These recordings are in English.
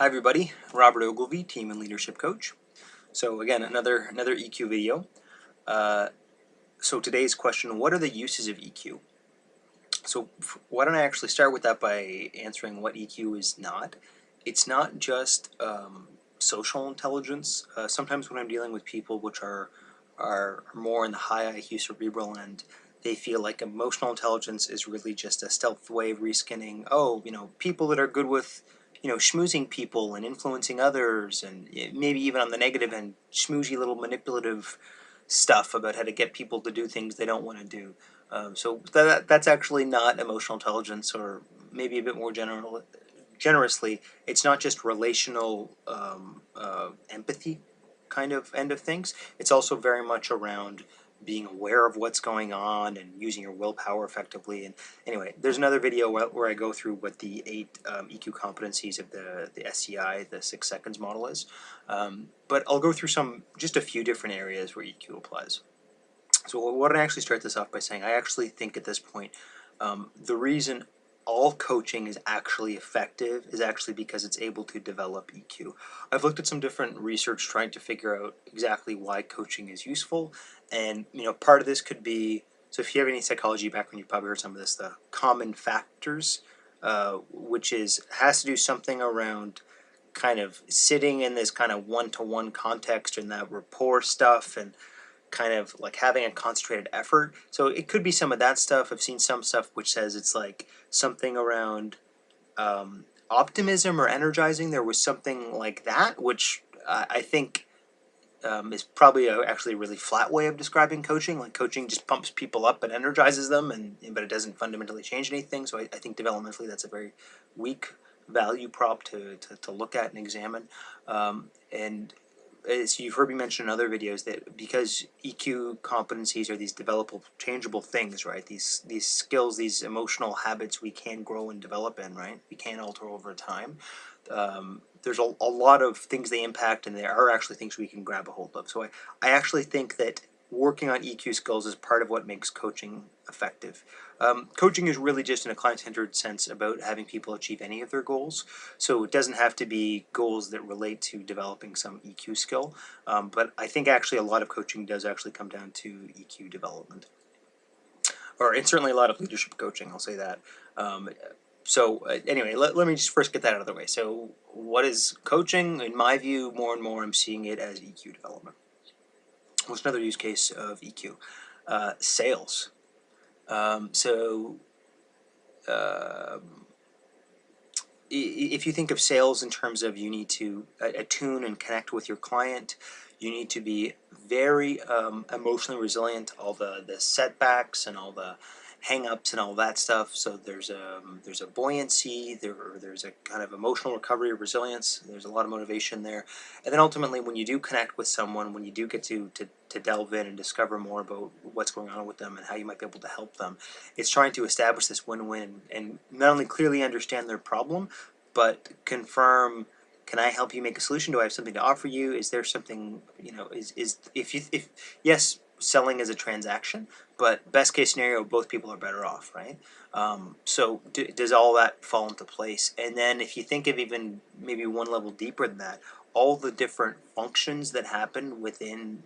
Hi everybody, Robert Ogilvie, Team and Leadership Coach. So again, another EQ video. So today's question, what are the uses of EQ? So why don't I actually start with that by answering what EQ is not. It's not just social intelligence. Sometimes when I'm dealing with people which are more in the high IQ cerebral end, they feel like emotional intelligence is really just a stealth way of reskinning. Oh, people that are good with schmoozing people and influencing others, and maybe even on the negative end, schmoozy little manipulative stuff about how to get people to do things they don't want to do. So that's actually not emotional intelligence, or maybe a bit more generously, it's not just relational empathy kind of end of things. It's also very much around being aware of what's going on and using your willpower effectively. And anyway, there's another video where I go through what the 8 EQ competencies of the SCI, the 6 seconds model is. But I'll go through just a few different areas where EQ applies. So why don't I actually start this off by saying I actually think at this point the reason all coaching is actually effective is actually because it's able to develop EQ. I've looked at some different research trying to figure out exactly why coaching is useful, and part of this could be, so if you have any psychology background, you've probably heard some of this, the common factors, which has to do something around kind of sitting in this kind of one-to-one context and that rapport stuff, and kind of like having a concentrated effort. So it could be some of that stuff. I've seen some stuff which says it's like something around optimism or energizing. There was something like that, which I think is probably actually a really flat way of describing coaching. Like coaching just pumps people up and energizes them, but it doesn't fundamentally change anything. So I think developmentally that's a very weak value prop to look at and examine. And as you've heard me mention in other videos, that because EQ competencies are these developable, changeable things, right? These skills, these emotional habits we can grow and develop in, right? We can alter over time. There's a lot of things they impact, and there are actually things we can grab a hold of. So I actually think that working on EQ skills is part of what makes coaching effective. Coaching is really just, in a client-centered sense, about having people achieve any of their goals. So it doesn't have to be goals that relate to developing some EQ skill. But I think actually a lot of coaching does actually come down to EQ development. And certainly a lot of leadership coaching, I'll say that. Anyway, let me just first get that out of the way. So what is coaching? In my view, more and more I'm seeing it as EQ development. What's another use case of EQ? Sales. If you think of sales in terms of you need to attune and connect with your client, you need to be very emotionally resilient to all the setbacks and all the hang-ups and all that stuff. So there's a buoyancy, there's a kind of emotional recovery, resilience. There's a lot of motivation there. And then ultimately, when you do connect with someone, when you do get to delve in and discover more about what's going on with them and how you might be able to help them, it's trying to establish this win-win and not only clearly understand their problem, but confirm, can I help you make a solution? Do I have something to offer you? Is there something, if yes, selling is a transaction, but best case scenario, both people are better off, right? So does all that fall into place? And then if you think of even maybe one level deeper than that, all the different functions that happen within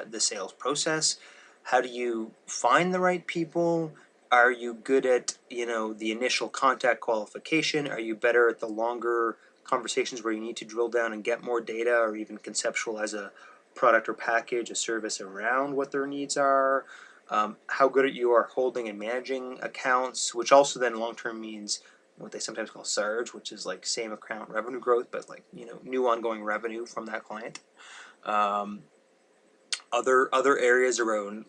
the sales process, how do you find the right people? Are you good at, the initial contact qualification? Are you better at the longer conversations where you need to drill down and get more data, or even conceptualize a product or package, a service around what their needs are? How good at you are holding and managing accounts, which also then long-term means what they sometimes call SARG, which is like same account revenue growth, but like, new ongoing revenue from that client. Other areas around,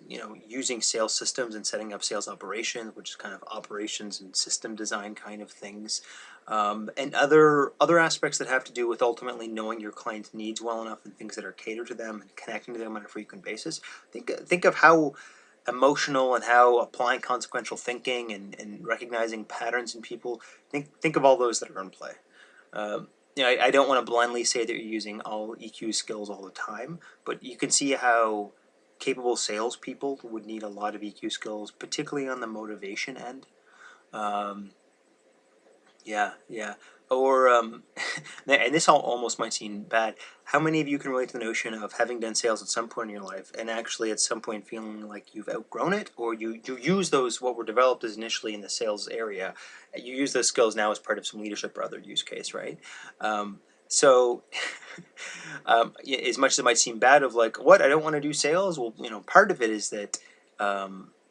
using sales systems and setting up sales operations, which is kind of operations and system design kind of things, and other aspects that have to do with ultimately knowing your client's needs well enough and things that are catered to them and connecting to them on a frequent basis. Think of how emotional and how applying consequential thinking and recognizing patterns in people. Think of all those that are in play. I don't want to blindly say that you're using all EQ skills all the time, but you can see how capable salespeople would need a lot of EQ skills, particularly on the motivation end. Um, yeah. Or and this almost might seem bad. How many of you can relate to the notion of having done sales at some point in your life and actually at some point feeling like you've outgrown it, or you use those what were developed as initially in the sales area, you use those skills now as part of some leadership or other use case, right? So as much as it might seem bad of like, what, I don't want to do sales, well, part of it is that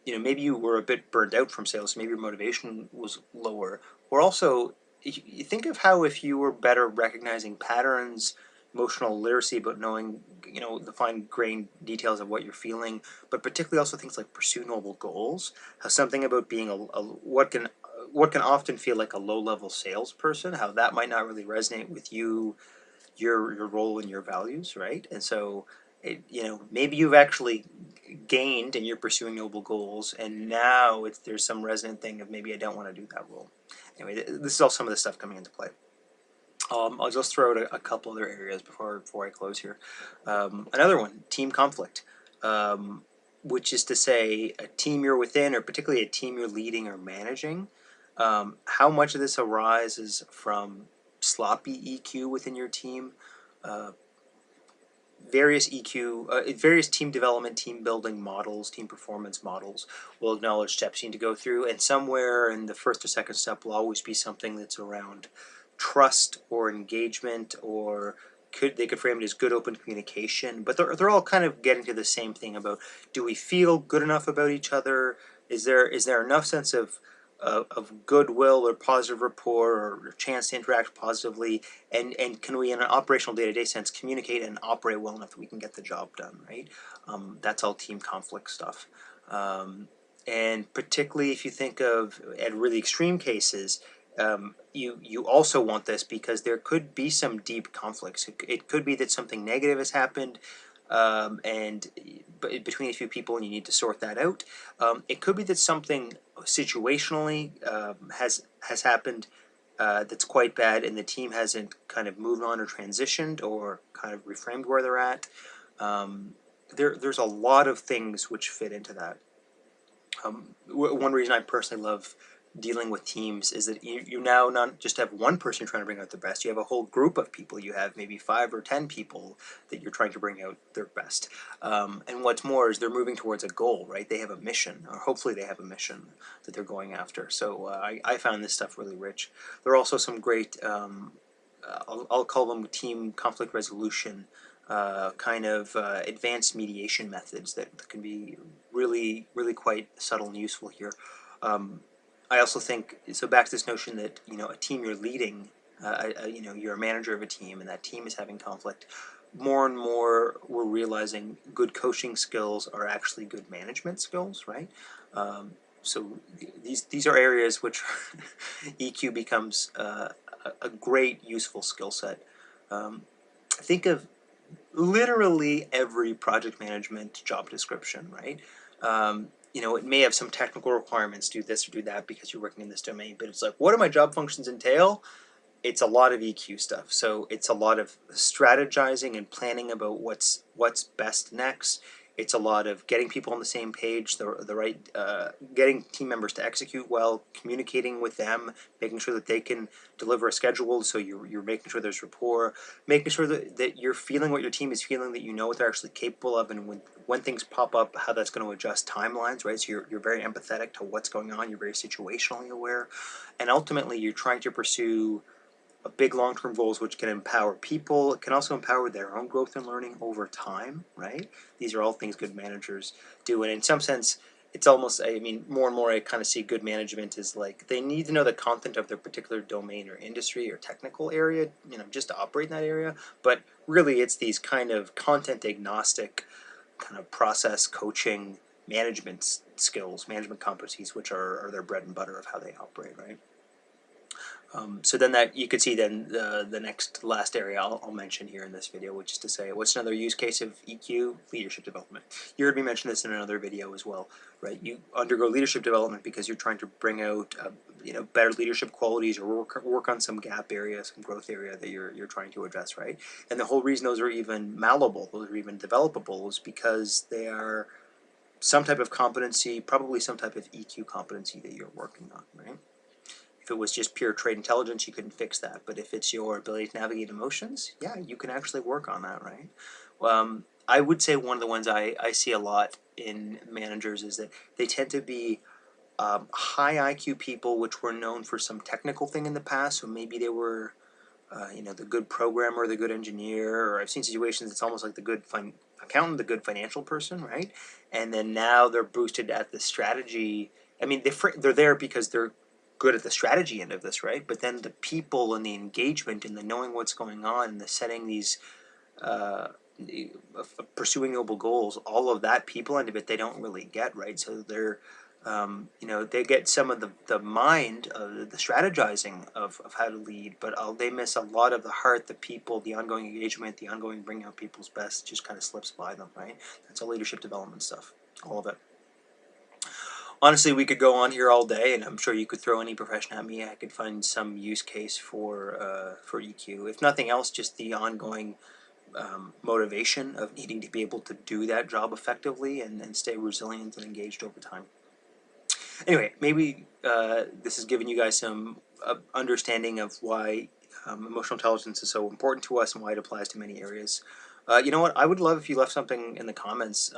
maybe you were a bit burned out from sales, so maybe your motivation was lower. Or also, you think of how if you were better recognizing patterns, emotional literacy, but knowing, the fine-grained details of what you're feeling, but particularly also things like pursue noble goals, how something about being what can often feel like a low-level salesperson, how that might not really resonate with you, your role and your values, right? And so, maybe you've actually gained and you're pursuing noble goals, and now there's some resonant thing of maybe I don't want to do that role. Anyway, this is all some of the stuff coming into play. I'll just throw out a couple other areas before I close here. Another one, team conflict, which is to say a team you're within, or particularly a team you're leading or managing. How much of this arises from sloppy EQ within your team, various various team development, team building models, team performance models will acknowledge steps you need to go through, and somewhere in the first or second step will always be something that's around trust or engagement, or they could frame it as good open communication, but they're all kind of getting to the same thing about, do we feel good enough about each other? Is there enough sense of goodwill or positive rapport or chance to interact positively, and can we in an operational day-to-day sense communicate and operate well enough that we can get the job done, right? That's all team conflict stuff. And particularly if you think of at really extreme cases, you also want this because there could be some deep conflicts. It could be that something negative has happened, and between a few people, and you need to sort that out. It could be that something situationally has happened that's quite bad, and the team hasn't kind of moved on or transitioned or kind of reframed where they're at. There's a lot of things which fit into that. One reason I personally love dealing with teams is that you now not just have one person trying to bring out the best, you have a whole group of people. You have maybe 5 or 10 people that you're trying to bring out their best. And what's more is they're moving towards a goal, right? They have a mission, or hopefully they have a mission that they're going after. So I found this stuff really rich. There are also some great, I'll call them team conflict resolution, kind of advanced mediation methods that can be really, really quite subtle and useful here. I also think, so back to this notion that, a team you're leading, you're a manager of a team and that team is having conflict, more and more we're realizing good coaching skills are actually good management skills, right? So these are areas which EQ becomes a great useful skill set. Think of literally every project management job description, right? It may have some technical requirements, do this or do that because you're working in this domain, but it's like, what do my job functions entail? It's a lot of EQ stuff. So it's a lot of strategizing and planning about what's best next. It's a lot of getting people on the same page, the right, getting team members to execute well, communicating with them, making sure that they can deliver a schedule. So you're making sure there's rapport, making sure that you're feeling what your team is feeling, that you know what they're actually capable of, and when things pop up, how that's going to adjust timelines, right? So you're very empathetic to what's going on. You're very situationally aware, and ultimately you're trying to pursue a big long-term goals which can empower people. It can also empower their own growth and learning over time, right? These are all things good managers do, and in some sense it's almost, more and more I kind of see good management as like they need to know the content of their particular domain or industry or technical area, just to operate in that area, but really it's these kind of content agnostic kind of process coaching management skills, management competencies, which are their bread and butter of how they operate, right? So then that you could see then the next last area I'll mention here in this video, which is to say, what's another use case of EQ? Leadership development. You heard me mention this in another video as well, right? You undergo leadership development because you're trying to bring out better leadership qualities, or work on some gap area, some growth area that you're trying to address, right? And the whole reason those are even malleable, those are even developable, is because they are some type of competency, probably some type of EQ competency that you're working on, right? If it was just pure trait intelligence, you couldn't fix that. But if it's your ability to navigate emotions, yeah, you can actually work on that, right? I would say one of the ones I see a lot in managers is that they tend to be high IQ people, which were known for some technical thing in the past. So maybe they were, the good programmer, the good engineer, or I've seen situations it's almost like the good accountant, the good financial person, right? And then now they're boosted at the strategy. I mean, they're there because they're good at the strategy end of this, right? But then the people and the engagement and the knowing what's going on and the setting these uh, pursuing noble goals, all of that people end of it, they don't really get, right. So they're, they get some of the mind, the strategizing of how to lead, but they miss a lot of the heart, the people, the ongoing engagement, the ongoing bringing out people's best just kind of slips by them, right. That's all leadership development stuff, all of it. Honestly, we could go on here all day, and I'm sure you could throw any profession at me. I could find some use case for EQ. If nothing else, just the ongoing motivation of needing to be able to do that job effectively and stay resilient and engaged over time. Anyway, maybe this has given you guys some understanding of why emotional intelligence is so important to us and why it applies to many areas. You know what? I would love if you left something in the comments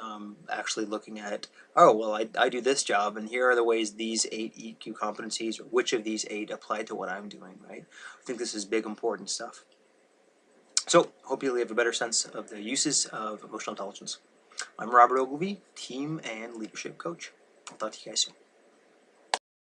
actually looking at, oh, well, I do this job, and here are the ways these 8 EQ competencies, or which of these 8 apply to what I'm doing, right? I think this is big, important stuff. So, hope you'll have a better sense of the uses of emotional intelligence. I'm Robert Ogilvie, team and leadership coach. I'll talk to you guys soon.